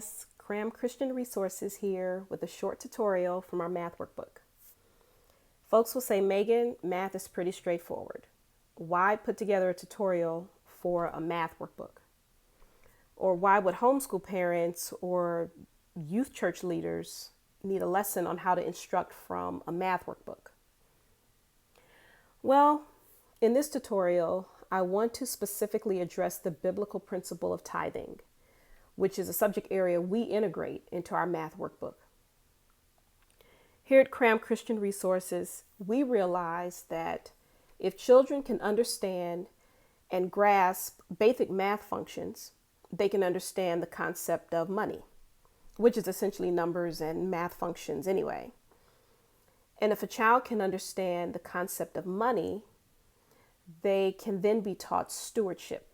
guys, CRAM Christian Resources here with a short tutorial from our math workbook. Folks will say, Megan, math is pretty straightforward. Why put together a tutorial for a math workbook? Or why would homeschool parents or youth church leaders need a lesson on how to instruct from a math workbook? Well, in this tutorial, I want to specifically address the biblical principle of tithing, which is a subject area we integrate into our math workbook. Here at CRAM Christian Resources, we realize that if children can understand and grasp basic math functions, they can understand the concept of money, which is essentially numbers and math functions anyway. And if a child can understand the concept of money, they can then be taught stewardship.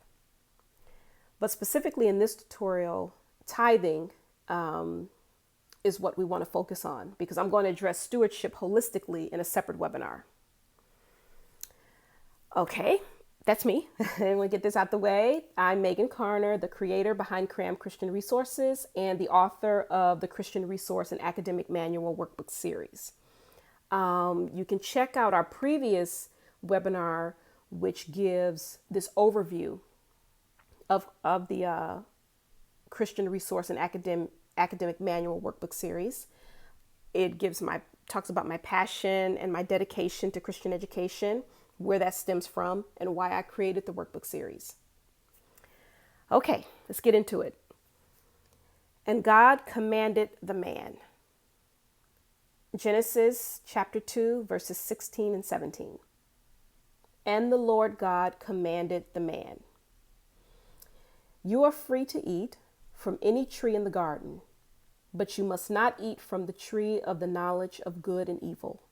But specifically in this tutorial, tithing is what we want to focus on, because I'm going to address stewardship holistically in a separate webinar. Okay, that's me. And we'll get this out the way. I'm Megan Carner, the creator behind CRAM Christian Resources and the author of the Christian Resource and Academic Manual Workbook series. You can check out our previous webinar, which gives this overview of the Christian Resource and Academic Manual Workbook series. It talks about my passion and my dedication to Christian education, where that stems from, and why I created the workbook series. Okay, let's get into it. And God commanded the man. Genesis chapter 2, verses 16 and 17. And the Lord God commanded the man, you are free to eat from any tree in the garden, but you must not eat from the tree of the knowledge of good and evil.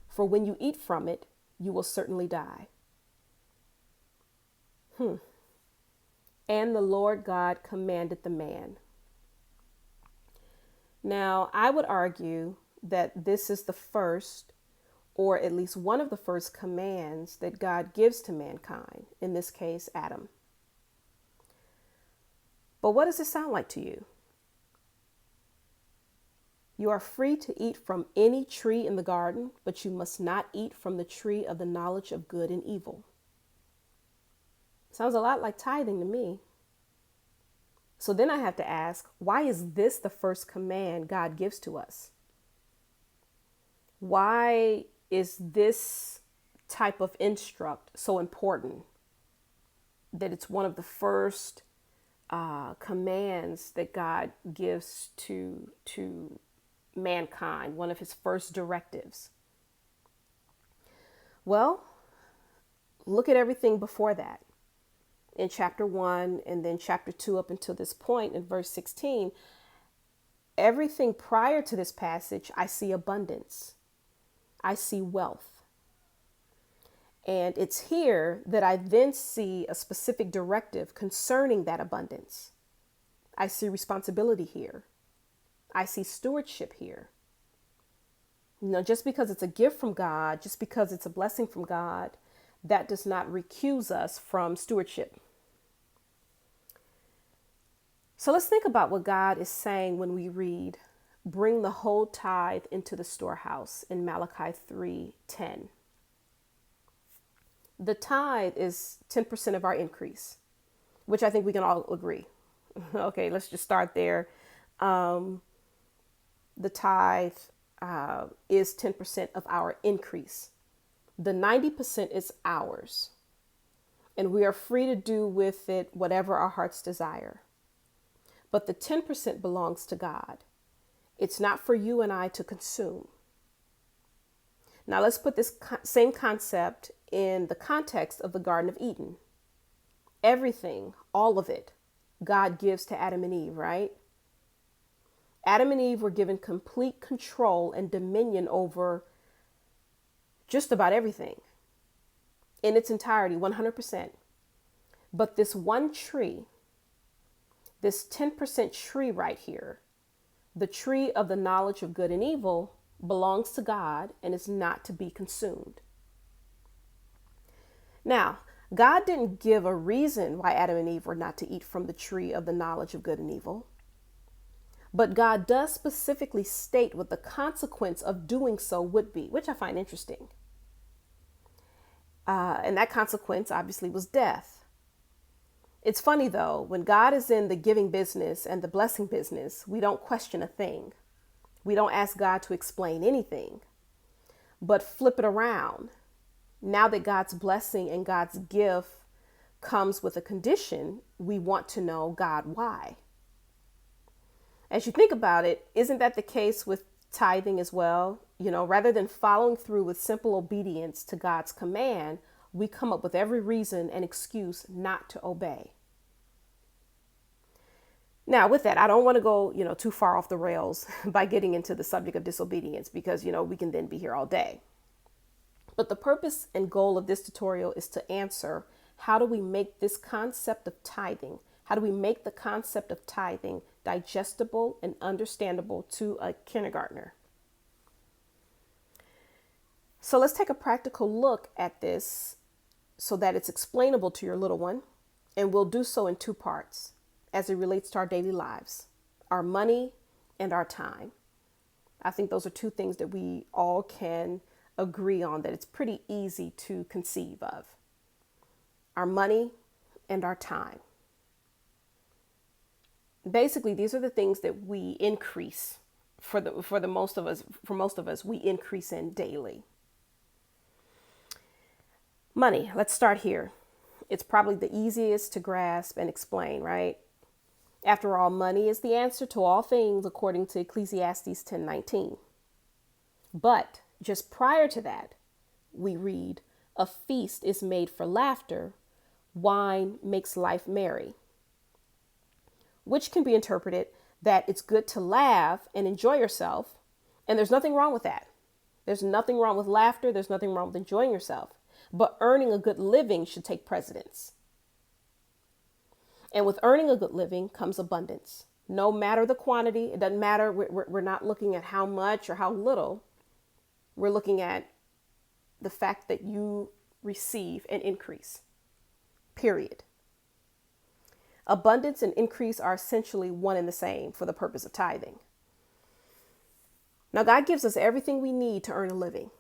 For when you eat from it, you will certainly die. And the Lord God commanded the man. Now, I would argue that this is the first, or at least one of the first commands that God gives to mankind, in this case, Adam. But what does it sound like to you? You are free to eat from any tree in the garden, but you must not eat from the tree of the knowledge of good and evil. Sounds a lot like tithing to me. So then I have to ask, why is this the first command God gives to us? Why is this type of instruct so important that it's one of the first commands that God gives to mankind, one of his first directives? Well, look at everything before that. In chapter 1 and then chapter 2 up until this point in verse 16, everything prior to this passage, I see abundance. I see wealth. And it's here that I then see a specific directive concerning that abundance. I see responsibility here. I see stewardship here. Just because it's a gift from God, just because it's a blessing from God, that does not recuse us from stewardship. So let's think about what God is saying when we read, bring the whole tithe into the storehouse in Malachi 3:10. The tithe is 10% of our increase, which I think we can all agree. Okay, let's just start there. The tithe is 10% of our increase. The 90% is ours, and we are free to do with it whatever our hearts desire. But the 10% belongs to God. It's not for you and I to consume. Now let's put this same concept in the context of the Garden of Eden. Everything, all of it, God gives to Adam and Eve, right? Adam and Eve were given complete control and dominion over just about everything in its entirety, 100%. But this one tree, this 10% tree right here, the tree of the knowledge of good and evil, belongs to God and is not to be consumed. Now, God didn't give a reason why Adam and Eve were not to eat from the tree of the knowledge of good and evil. But God does specifically state what the consequence of doing so would be, which I find interesting. And that consequence obviously was death. It's funny though, when God is in the giving business and the blessing business, we don't question a thing. We don't ask God to explain anything, but flip it around. Now that God's blessing and God's gift comes with a condition, we want to know, God, why? As you think about it, isn't that the case with tithing as well? You know, rather than following through with simple obedience to God's command, we come up with every reason and excuse not to obey. Now, with that, I don't want to go, too far off the rails by getting into the subject of disobedience because, we can then be here all day. But the purpose and goal of this tutorial is to answer, how do we make this concept of tithing? How do we make the concept of tithing digestible and understandable to a kindergartner? So let's take a practical look at this so that it's explainable to your little one. And we'll do so in two parts as it relates to our daily lives, our money and our time. I think those are two things that we all can agree on, that it's pretty easy to conceive of. Our money and our time. Basically, these are the things that we increase for most of us, we increase in daily. Money, let's start here. It's probably the easiest to grasp and explain, right? After all, money is the answer to all things according to Ecclesiastes 10:19. But just prior to that, we read, a feast is made for laughter, wine makes life merry. Which can be interpreted that it's good to laugh and enjoy yourself. And there's nothing wrong with that. There's nothing wrong with laughter. There's nothing wrong with enjoying yourself. But earning a good living should take precedence. And with earning a good living comes abundance. No matter the quantity, it doesn't matter. We're not looking at how much or how little. We're looking at the fact that you receive an increase. Period. Abundance and increase are essentially one and the same for the purpose of tithing. Now, God gives us everything we need to earn a living.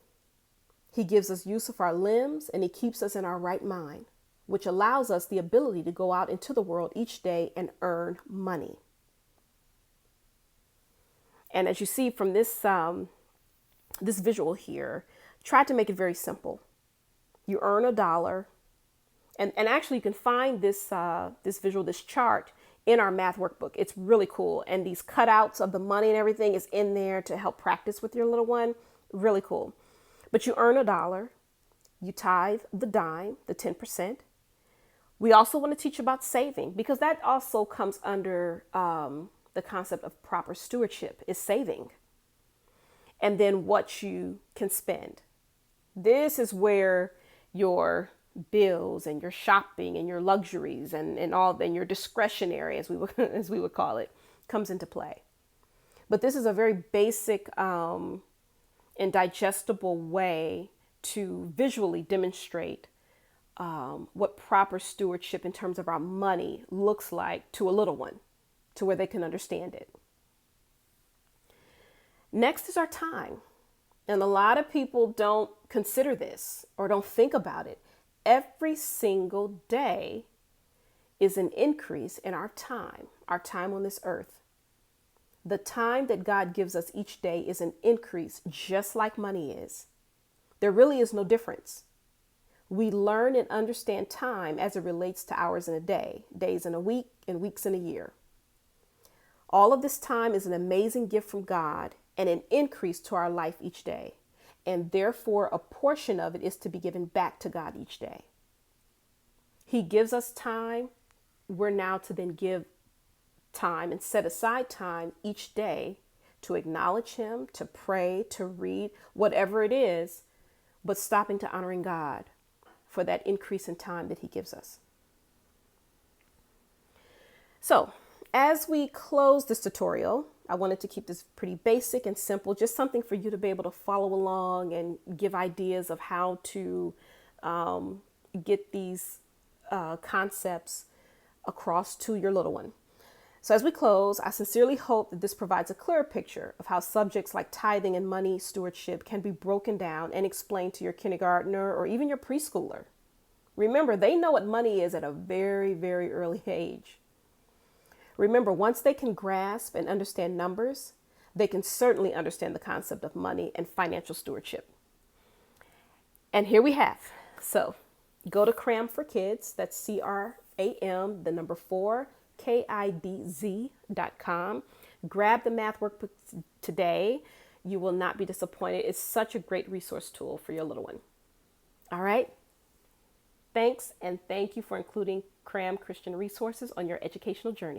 He gives us use of our limbs and he keeps us in our right mind, which allows us the ability to go out into the world each day and earn money. And as you see from this visual here, try to make it very simple. You earn $1. And actually, you can find this visual, this chart in our math workbook. It's really cool. And these cutouts of the money and everything is in there to help practice with your little one. Really cool. But you earn $1. You tithe the dime, the 10%. We also want to teach about saving because that also comes under the concept of proper stewardship is saving. And then what you can spend. This is where your bills and your shopping and your luxuries and your discretionary, as we would call it, comes into play. But this is a very basic and digestible way to visually demonstrate what proper stewardship in terms of our money looks like to a little one, to where they can understand it. Next is our time. And a lot of people don't consider this or don't think about it. Every single day is an increase in our time on this earth. The time that God gives us each day is an increase, just like money is. There really is no difference. We learn and understand time as it relates to hours in a day, days in a week, and weeks in a year. All of this time is an amazing gift from God and an increase to our life each day. And therefore, a portion of it is to be given back to God each day. He gives us time. We're now to then give time and set aside time each day to acknowledge him, to pray, to read, whatever it is, but stopping to honoring God for that increase in time that he gives us. So as we close this tutorial, I wanted to keep this pretty basic and simple, just something for you to be able to follow along and give ideas of how to get these concepts across to your little one. So as we close, I sincerely hope that this provides a clearer picture of how subjects like tithing and money stewardship can be broken down and explained to your kindergartner or even your preschooler. Remember, they know what money is at a very, very early age. Remember, once they can grasp and understand numbers, they can certainly understand the concept of money and financial stewardship. And here we have. So go to CRAM for Kids. That's CRAM, the number 4, KIDZ.com. Grab the math workbook today. You will not be disappointed. It's such a great resource tool for your little one. All right. Thanks, and thank you for including CRAM Christian resources on your educational journey.